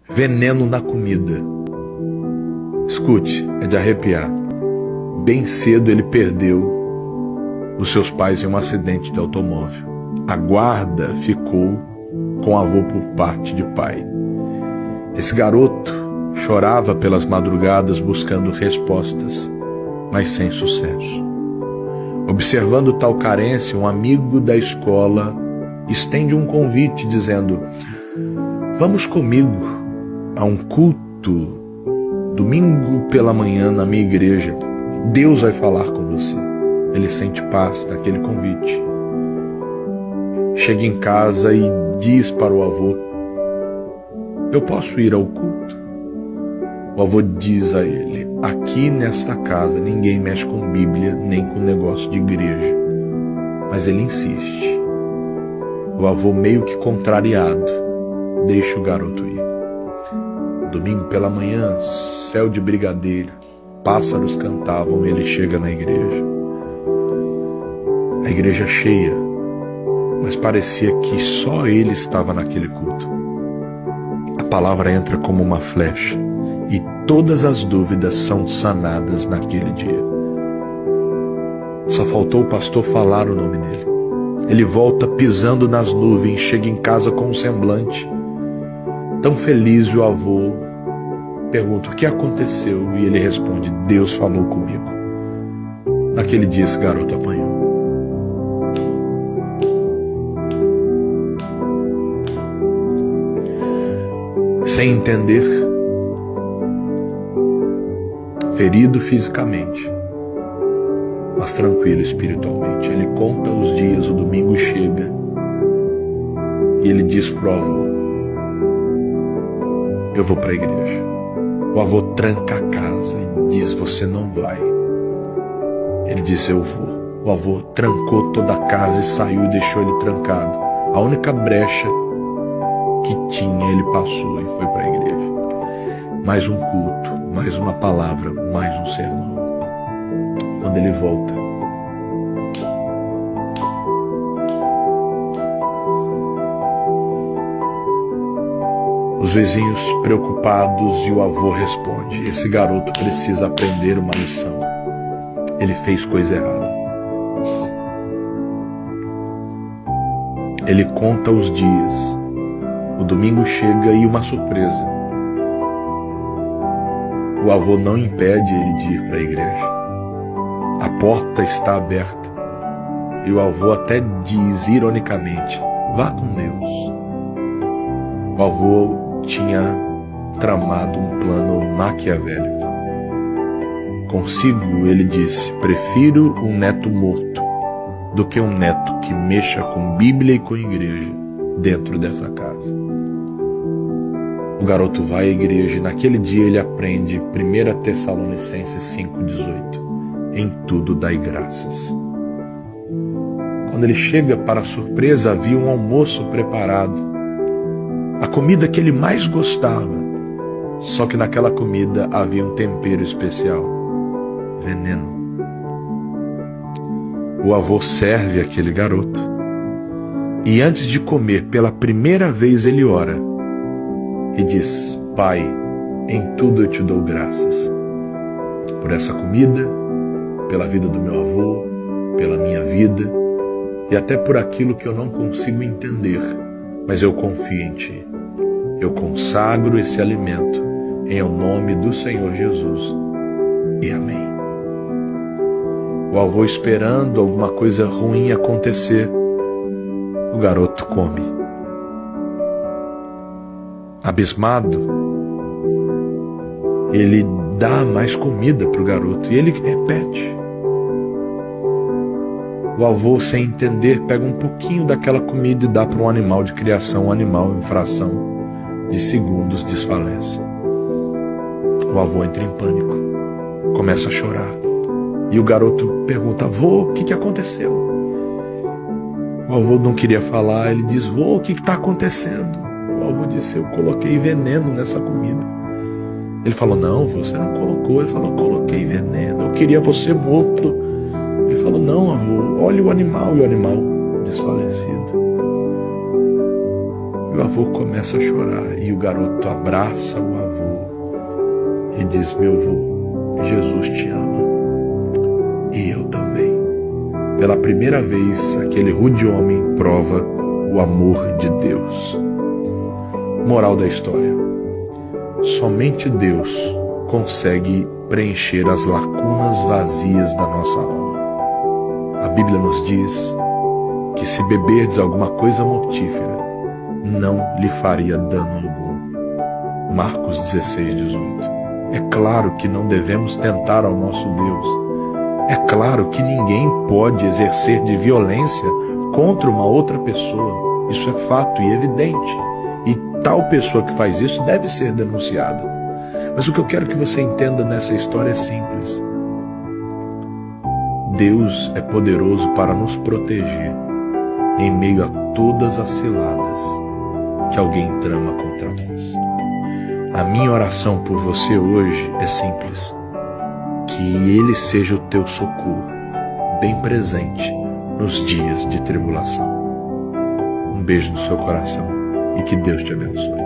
Veneno na comida. Escute, é de arrepiar. Bem cedo ele perdeu os seus pais em um acidente de automóvel. A guarda ficou com o avô por parte de pai. Esse garoto chorava pelas madrugadas buscando respostas, mas sem sucesso. Observando tal carência, um amigo da escola estende um convite dizendo: vamos comigo a um culto domingo pela manhã na minha igreja. Deus vai falar com você. Ele sente paz naquele convite. Chega em casa e diz para o avô: eu posso ir ao culto? O avô diz a ele: aqui nesta casa ninguém mexe com Bíblia nem com negócio de igreja. Mas ele insiste. O avô, meio que contrariado, deixa o garoto ir. Domingo pela manhã, céu de brigadeiro, pássaros cantavam e ele chega na igreja. A igreja cheia, mas parecia que só ele estava naquele culto. A palavra entra como uma flecha e todas as dúvidas são sanadas naquele dia. Só faltou o pastor falar o nome dele. Ele volta pisando nas nuvens, chega em casa com um semblante tão feliz. E o avô pergunta: o que aconteceu? E ele responde: Deus falou comigo. Naquele dia esse garoto apanhou. Sem entender, ferido fisicamente, mas tranquilo espiritualmente. Ele conta os dias, o domingo chega e ele diz pro avô: eu vou para a igreja. O avô tranca a casa e diz: você não vai. Ele diz: eu vou. O avô trancou toda a casa e saiu e deixou ele trancado. A única brecha que tinha ele passou e foi para a igreja. Mais um culto, mais uma palavra, mais um sermão. Quando ele volta, os vizinhos preocupados, e o avô responde: esse garoto precisa aprender uma lição. Ele fez coisa errada. Ele conta os dias. O domingo chega e uma surpresa. O avô não impede ele de ir para a igreja. A porta está aberta. E o avô até diz ironicamente: vá com Deus. O avô tinha tramado um plano maquiavélico. Consigo ele disse: prefiro um neto morto do que um neto que mexa com Bíblia e com igreja dentro dessa casa. O garoto vai à igreja e naquele dia ele aprende 1 Tessalonicenses 5,18. Em tudo dai graças. Quando ele chega, para a surpresa, havia um almoço preparado. A comida que ele mais gostava. Só que naquela comida havia um tempero especial: veneno. O avô serve aquele garoto. E antes de comer, pela primeira vez ele ora e diz: Pai, em tudo eu te dou graças. Por essa comida, pela vida do meu avô, pela minha vida e até por aquilo que eu não consigo entender, mas eu confio em Ti. Eu consagro esse alimento em o nome do Senhor Jesus. E amém. O avô esperando alguma coisa ruim acontecer, o garoto come. Abismado, ele dá mais comida para o garoto e ele repete. O avô, sem entender, pega um pouquinho daquela comida e dá para um animal de criação. O animal, em fração de segundos, desfalece. O avô entra em pânico, começa a chorar. E o garoto pergunta: avô, o que aconteceu? O avô não queria falar. Ele diz: vô, o que está acontecendo? O avô disse: eu coloquei veneno nessa comida. Ele falou: não, você não colocou. Ele falou: coloquei veneno, eu queria você morto. Ele falou: não, avô, olha o animal. E o animal desfalecido. E o avô começa a chorar e o garoto abraça o avô e diz: meu avô, Jesus te ama e eu também. Pela primeira vez, aquele rude homem prova o amor de Deus. Moral da história: somente Deus consegue preencher as lacunas vazias da nossa alma. A Bíblia nos diz que se beberdes alguma coisa mortífera, não lhe faria dano algum. Marcos 16:18. É claro que não devemos tentar ao nosso Deus. É claro que ninguém pode exercer de violência contra uma outra pessoa. Isso é fato e evidente. E tal pessoa que faz isso deve ser denunciada. Mas o que eu quero que você entenda nessa história é simples. Deus é poderoso para nos proteger em meio a todas as ciladas que alguém trama contra nós. A minha oração por você hoje é simples: que Ele seja o teu socorro, bem presente nos dias de tribulação. Um beijo no seu coração e que Deus te abençoe.